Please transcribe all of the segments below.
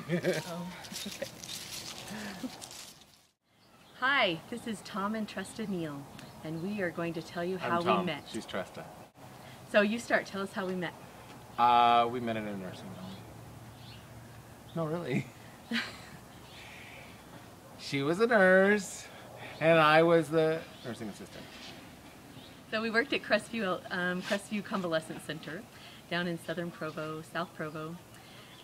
Oh, okay. Hi, this is Thom and Tresta Neal, and we are going to tell you how I'm Thom. we met. She's Tresta. So you start. Tell us how we met. We met in a nursing home. No, really. She was a nurse, and I was the nursing assistant. So we worked at Crestview Convalescent Center down in Southern Provo, South Provo,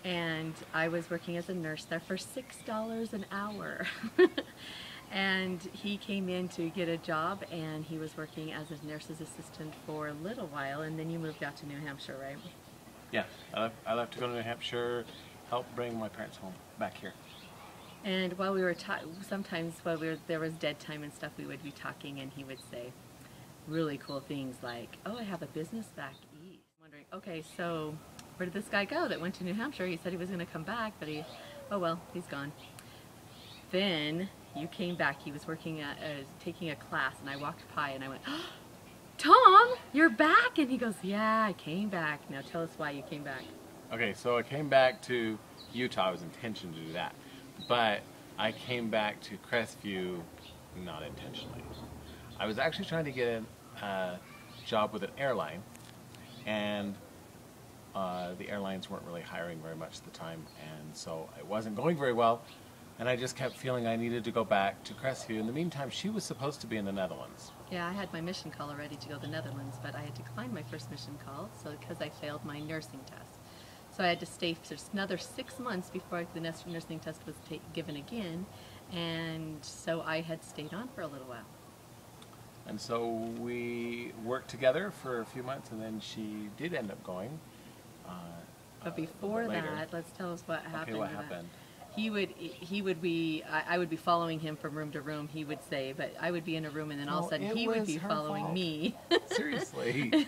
and I was working as a nurse there for $6 an hour. And he came in to get a job, and he was working as a nurse's assistant for a little while, and then you moved out to New Hampshire, right? Yeah, I left to go to New Hampshire, help bring my parents home back here. And while we were sometimes while there was dead time and stuff, we would be talking, and he would say really cool things like, "Oh, I have a business back east." I'm wondering, okay, so where did this guy go that went to New Hampshire? He said he was going to come back, but oh well, he's gone. Then you came back. He was working at taking a class, and I walked by, and I went, oh, "Thom, you're back!" And he goes, "Yeah, I came back." Now tell us why you came back. Okay, so I came back to Utah. I was intentioned to do that, but I came back to Crestview not intentionally. I was actually trying to get a job with an airline, and the airlines weren't really hiring very much at the time, and so it wasn't going very well, and I just kept feeling I needed to go back to Crestview. In the meantime, she was supposed to be in the Netherlands. Yeah, I had my mission call already to go to the Netherlands, but I had declined my first mission call because I failed my nursing test. So I had to stay for another 6 months before the nursing test was given again, and so I had stayed on for a little while. And so we worked together for a few months, and then she did end up going. But before that, let's tell us what happened. Okay, what happened? I would be following him from room to room, he would say, but I would be in a room, and then all of a sudden he would be following me. Seriously.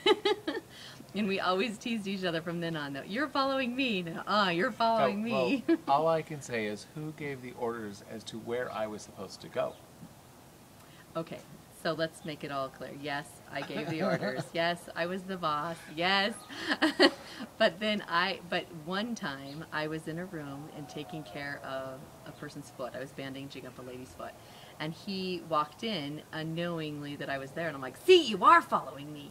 And we always teased each other from then on, though. "You're following me." No, you're following me. Well, all I can say is who gave the orders as to where I was supposed to go? Okay, so let's make it all clear. Yes, I gave the orders. Yes, I was the boss. Yes. But one time I was in a room and taking care of a person's foot. I was bandaging up a lady's foot. And he walked in unknowingly that I was there, and I'm like, "See, you are following me."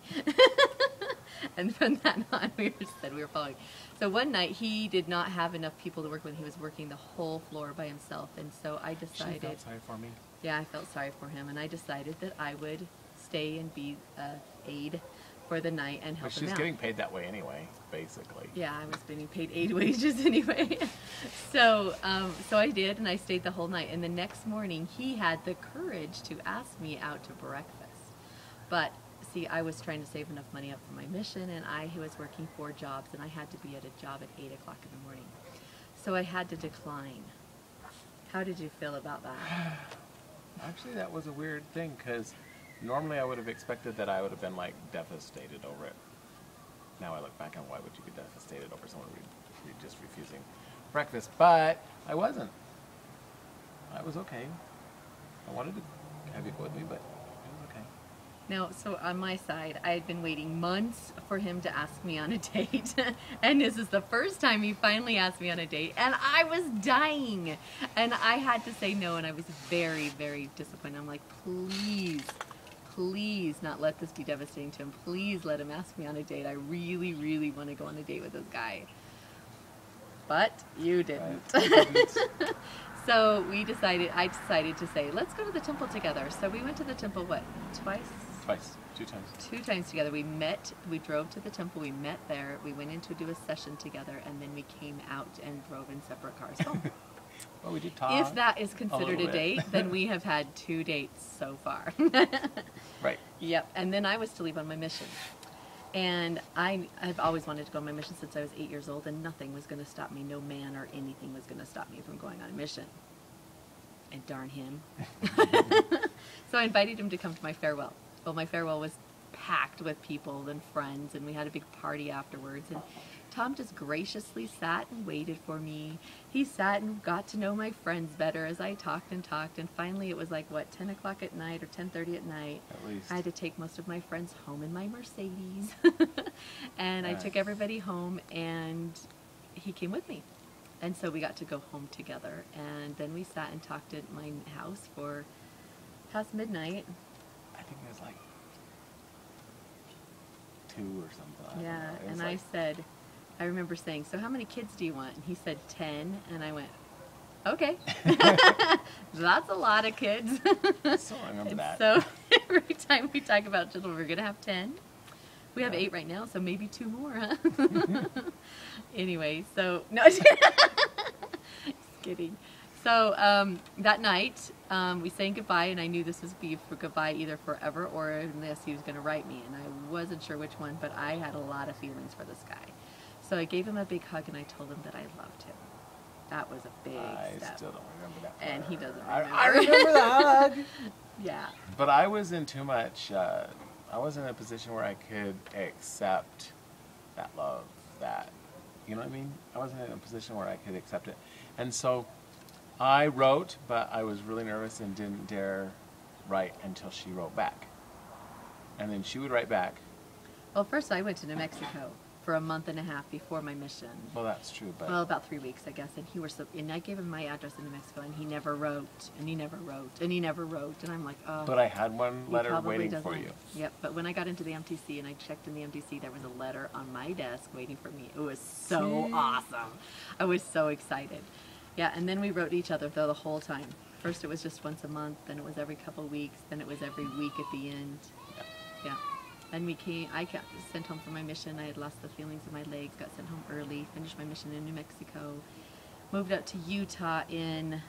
And from that on, we said we were following. So one night, he did not have enough people to work with. He was working the whole floor by himself, and so I decided... She felt sorry for me. Yeah, I felt sorry for him, and I decided that I would stay and be aide for the night and help him out. But she's getting paid that way anyway, basically. Yeah, I was getting paid aide wages anyway. So I did, and I stayed the whole night. And the next morning, he had the courage to ask me out to breakfast. But see, I was trying to save enough money up for my mission, and I was working 4 jobs, and I had to be at a job at 8 o'clock in the morning. So I had to decline. How did you feel about that? Actually, that was a weird thing, because normally I would have expected that I would have been, like, devastated over it. Now I look back on why would you be devastated over someone just refusing breakfast, but I wasn't. I was okay. I wanted to have you go with me, but it was okay. Now, so on my side, I had been waiting months for him to ask me on a date. And this is the first time he finally asked me on a date. And I was dying. And I had to say no, and I was very, very disappointed. I'm like, please not let this be devastating to him. Please let him ask me on a date. I really, really want to go on a date with this guy. But you didn't. So I decided to say, let's go to the temple together. So we went to the temple, what, twice? Twice. 2 times. 2 times together. We met, we drove to the temple, we met there, we went in to do a session together, and then we came out and drove in separate cars home. Well, we did talk. If that is considered a date, then we have had 2 dates so far. Right. Yep. And then I was to leave on my mission. And I've always wanted to go on my mission since I was 8 years old, and nothing was going to stop me. No man or anything was going to stop me from going on a mission. And darn him. So I invited him to come to my farewell. Well, my farewell was packed with people and friends, and we had a big party afterwards. And Thom just graciously sat and waited for me. He sat and got to know my friends better as I talked and talked, and finally it was like, what, 10 o'clock at night or 10:30 at night. At least. I had to take most of my friends home in my Mercedes. And I took everybody home, and he came with me. And so we got to go home together. And then we sat and talked at my house for past midnight. I think it was like 2 or something. Yeah, and I said, I remember saying, so how many kids do you want? And he said 10, and I went, okay. That's a lot of kids. So I remember that. So every time we talk about children, we're going to have 10. We have 8 right now, so maybe 2 more, huh? Anyway, so, no, just kidding. So that night, we sang goodbye, and I knew this was be for goodbye either forever or unless he was going to write me, and I wasn't sure which one, but I had a lot of feelings for this guy. So I gave him a big hug, and I told him that I loved him. That was a big step. I still don't remember that part. And he doesn't remember. I remember the hug. Yeah. But I was in too much, I was in a position where I could accept that love, that, you know what I mean? I wasn't in a position where I could accept it. And so I wrote, but I was really nervous and didn't dare write until she wrote back. And then she would write back. Well, first I went to New Mexico for a month and a half before my mission. Well, that's true, but... Well, about 3 weeks, I guess. And I gave him my address in New Mexico, and he never wrote, and he never wrote, and he never wrote. And I'm like, oh. But I had one letter waiting for you. Yep, but when I got into the MTC and I checked in the MTC, there was a letter on my desk waiting for me. It was so awesome. I was so excited. Yeah, and then we wrote each other, though, the whole time. First it was just once a month, then it was every couple weeks, then it was every week at the end. Yeah. And I got sent home from my mission. I had lost the feelings in my legs, got sent home early, finished my mission in New Mexico, moved out to Utah in...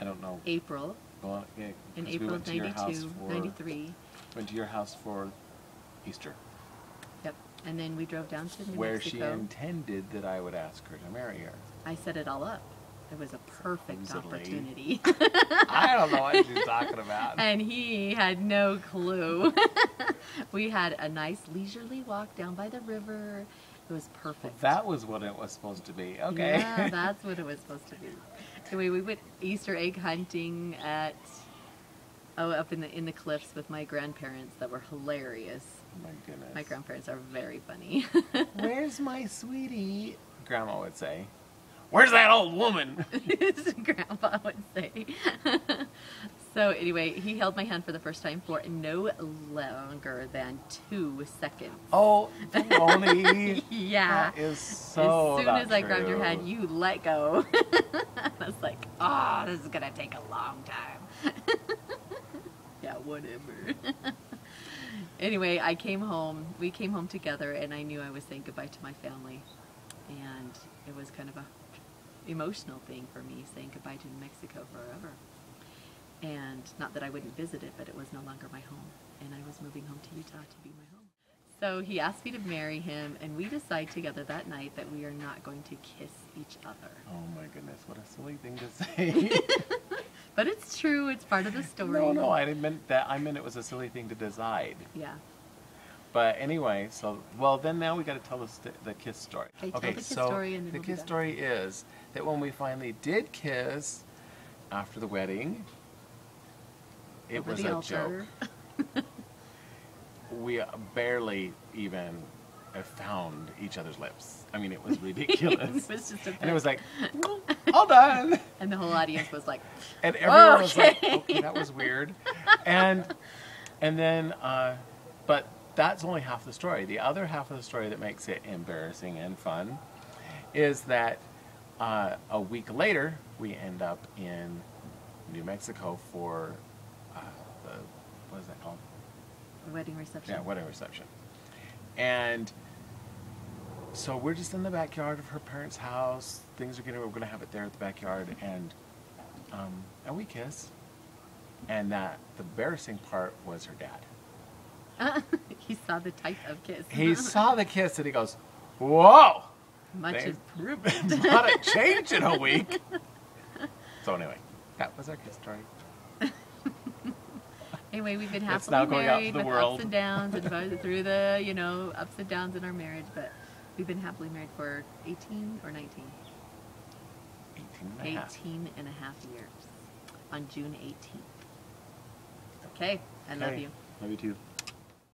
I don't know. April. Well, yeah, in April of 92, 93. Went to your house for Easter. Yep. And then we drove down to New where Mexico. She intended that I would ask her to marry her. I set it all up. It was a perfect Supposedly. opportunity. I don't know what she's talking about. And he had no clue. We had a nice leisurely walk down by the river. It was perfect. That was what it was supposed to be. Okay. Yeah, that's what it was supposed to be. Anyway, we went Easter egg hunting at up in the cliffs with my grandparents that were hilarious. Oh my goodness. My grandparents are very funny. Where's my sweetie? Grandma would say. Where's that old woman? Grandpa would say. So anyway, he held my hand for the first time for no longer than 2 seconds. Oh, baloney. Yeah. That is so As soon not as I grabbed your true. hand, you let go. I was like, oh, this is going to take a long time. Yeah, whatever. Anyway, I came home. We came home together, and I knew I was saying goodbye to my family. And it was kind of a emotional thing for me, saying goodbye to New Mexico forever. And not that I wouldn't visit it, but it was no longer my home. And I was moving home to Utah to be my home. So he asked me to marry him, and we decided together that night that we are not going to kiss each other. Oh my goodness, what a silly thing to say. But it's true, it's part of the story. No, I didn't mean that. I meant it was a silly thing to decide. Yeah. But anyway, so, well, then now we got to tell the kiss story. Okay, tell the kiss story and then the we'll be kiss done. story is that when we finally did kiss after the wedding, it Over was the a altar. joke. We barely even found each other's lips. I mean, it was ridiculous. It was just a and it was bit- like, all done. And the whole audience was like, And everyone was like, Okay. okay, that was weird. And then, but that's only half the story. The other half of the story that makes it embarrassing and fun is that a week later, we end up in New Mexico for what is that called? the wedding reception. Yeah, wedding reception. And so we're just in the backyard of her parents' house. Things are we're going to have it there at the backyard, and we kiss. And the embarrassing part was her dad. He saw the type of kiss. He saw the kiss and he goes, "Whoa! Much They've improvement. not a change in a week." So anyway, that was our kiss story. Anyway, we've been It's happily now going out to married the with world. ups and downs and through the, ups and downs in our marriage, but we've been happily married for 18 or 19? 18 and a half. 18 and a half years on June 18th. Okay, I love Okay. you. Love you too.